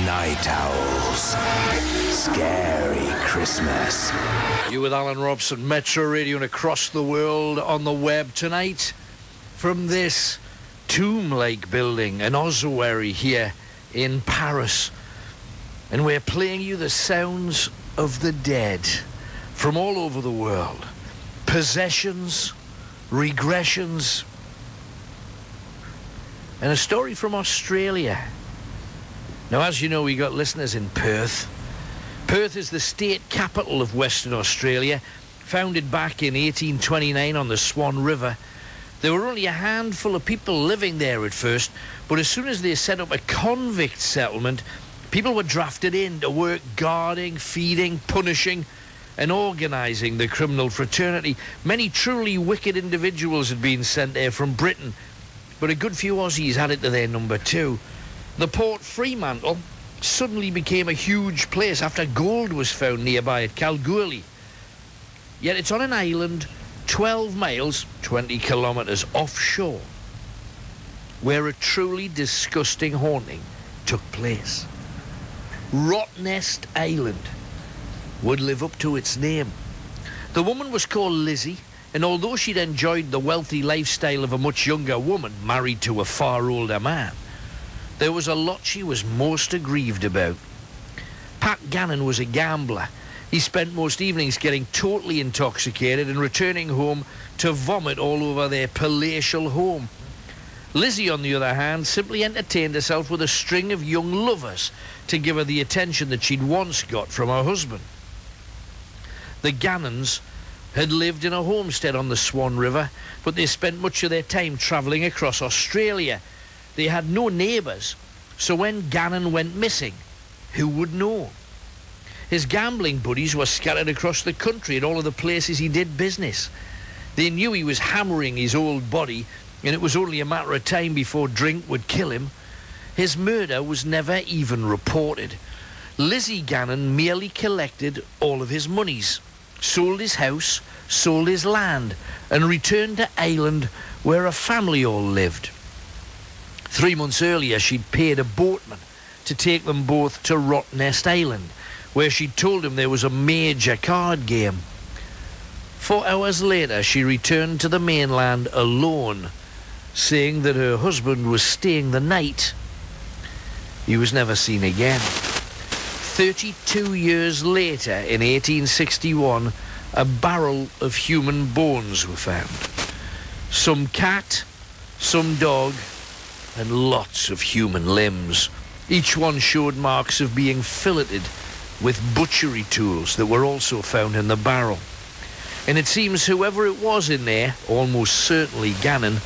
Night owls. Scary Christmas. You with Alan Robson, Metro Radio, and across the world on the web tonight from this tomb-like building, an ossuary here in Paris. And we're playing you the sounds of the dead from all over the world. Possessions, regressions, and a story from Australia. Now, as you know, we got listeners in Perth. Perth is the state capital of Western Australia, founded back in 1829 on the Swan River. There were only a handful of people living there at first, but as soon as they set up a convict settlement, people were drafted in to work guarding, feeding, punishing, and organising the criminal fraternity. Many truly wicked individuals had been sent there from Britain, but a good few Aussies added to their number too. The Port Fremantle suddenly became a huge place after gold was found nearby at Kalgoorlie. Yet it's on an island 12 miles, 20 kilometres offshore, where a truly disgusting haunting took place. Rottnest Island would live up to its name. The woman was called Lizzie, and although she'd enjoyed the wealthy lifestyle of a much younger woman married to a far older man, there was a lot she was most aggrieved about. Pat Gannon was a gambler. He spent most evenings getting totally intoxicated and returning home to vomit all over their palatial home. Lizzie, on the other hand, simply entertained herself with a string of young lovers to give her the attention that she'd once got from her husband. The Gannons had lived in a homestead on the Swan River, but they spent much of their time travelling across Australia. They had no neighbours, so when Gannon went missing, who would know? His gambling buddies were scattered across the country at all of the places he did business. They knew he was hammering his old body, and it was only a matter of time before drink would kill him. His murder was never even reported. Lizzie Gannon merely collected all of his monies, sold his house, sold his land, and returned to Ireland where a family all lived. 3 months earlier, she'd paid a boatman to take them both to Rottnest Island, where she'd told him there was a major card game. 4 hours later, she returned to the mainland alone, saying that her husband was staying the night. He was never seen again. 32 years later, in 1861, a barrel of human bones were found. Some cat, some dog, and lots of human limbs. Each one showed marks of being filleted with butchery tools that were also found in the barrel. And it seems whoever it was in there, almost certainly Gannon,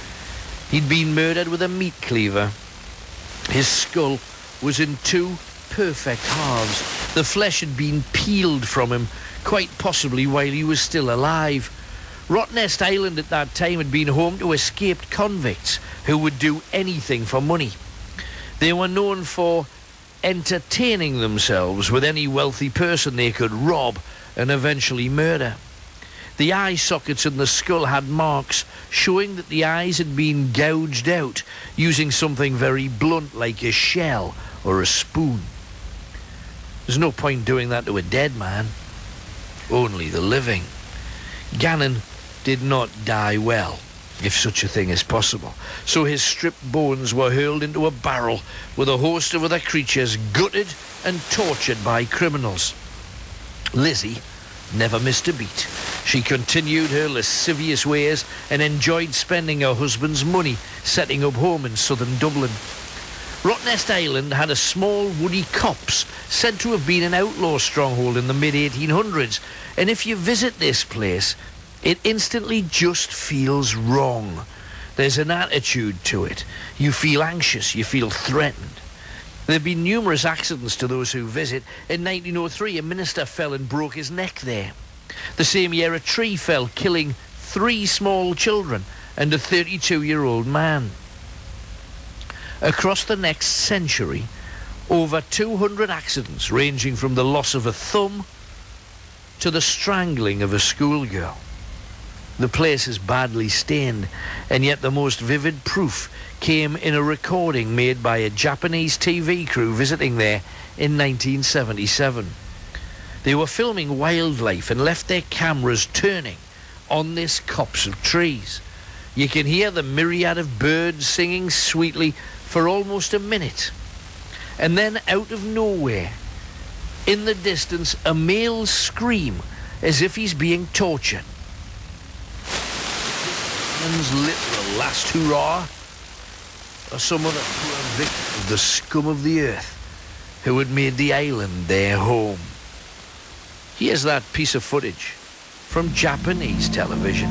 he'd been murdered with a meat cleaver. His skull was in 2 perfect halves. The flesh had been peeled from him, quite possibly while he was still alive. Rottnest Island at that time had been home to escaped convicts who would do anything for money. They were known for entertaining themselves with any wealthy person they could rob and eventually murder. The eye sockets in the skull had marks showing that the eyes had been gouged out using something very blunt like a shell or a spoon. There's no point doing that to a dead man, only the living. Gannon did not die well, if such a thing is possible, so his stripped bones were hurled into a barrel with a host of other creatures gutted and tortured by criminals. Lizzie never missed a beat. She continued her lascivious ways and enjoyed spending her husband's money setting up home in southern Dublin. Rottnest Island had a small woody copse said to have been an outlaw stronghold in the mid-1800s, and if you visit this place, it instantly just feels wrong. There's an attitude to it. You feel anxious, you feel threatened. There have been numerous accidents to those who visit. In 1903, a minister fell and broke his neck there. The same year, a tree fell, killing 3 small children and a 32-year-old man. Across the next century, over 200 accidents ranging from the loss of a thumb to the strangling of a schoolgirl. The place is badly stained, and yet the most vivid proof came in a recording made by a Japanese TV crew visiting there in 1977. They were filming wildlife and left their cameras turning on this copse of trees. You can hear the myriad of birds singing sweetly for almost a minute. And then out of nowhere, in the distance, a male scream as if he's being tortured. Man's literal last hurrah, or some other poor victim of the scum of the earth who had made the island their home. Here's that piece of footage from Japanese television.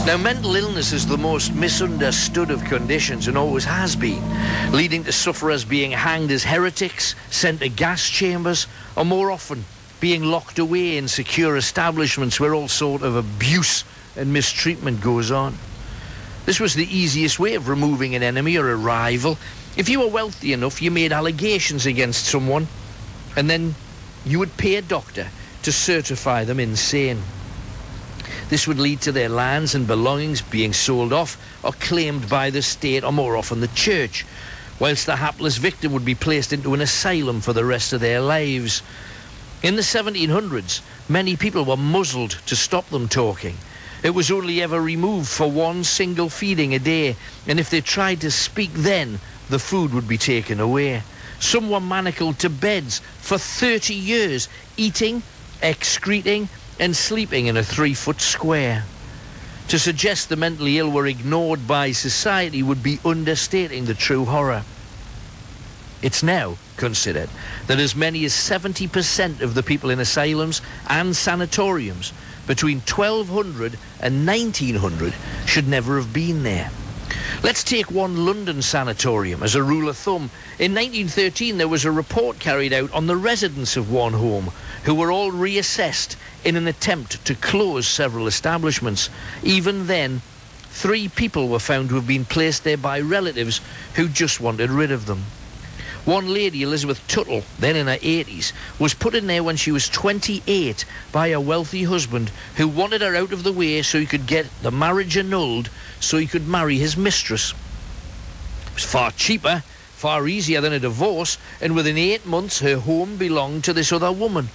Now, mental illness is the most misunderstood of conditions and always has been, leading to sufferers being hanged as heretics, sent to gas chambers, or more often being locked away in secure establishments where all sort of abuse and mistreatment goes on. This was the easiest way of removing an enemy or a rival. If you were wealthy enough, you made allegations against someone, and then you would pay a doctor to certify them insane. This would lead to their lands and belongings being sold off or claimed by the state, or more often the church, whilst the hapless victim would be placed into an asylum for the rest of their lives. In the 1700s, many people were muzzled to stop them talking. It was only ever removed for one single feeding a day, and if they tried to speak then, the food would be taken away. Some were manacled to beds for 30 years, eating, excreting, and sleeping in a 3-foot square. To suggest the mentally ill were ignored by society would be understating the true horror. It's now considered that as many as 70% of the people in asylums and sanatoriums between 1200 and 1900 should never have been there. Let's take one London sanatorium as a rule of thumb. In 1913, there was a report carried out on the residents of one home, who were all reassessed in an attempt to close several establishments. Even then, 3 people were found to have been placed there by relatives who just wanted rid of them. One lady, Elizabeth Tuttle, then in her 80s, was put in there when she was 28 by a wealthy husband who wanted her out of the way so he could get the marriage annulled so he could marry his mistress. It was far cheaper, far easier than a divorce, and within 8 months her home belonged to this other woman.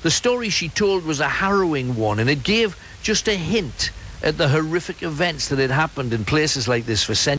The story she told was a harrowing one, and it gave just a hint at the horrific events that had happened in places like this for centuries.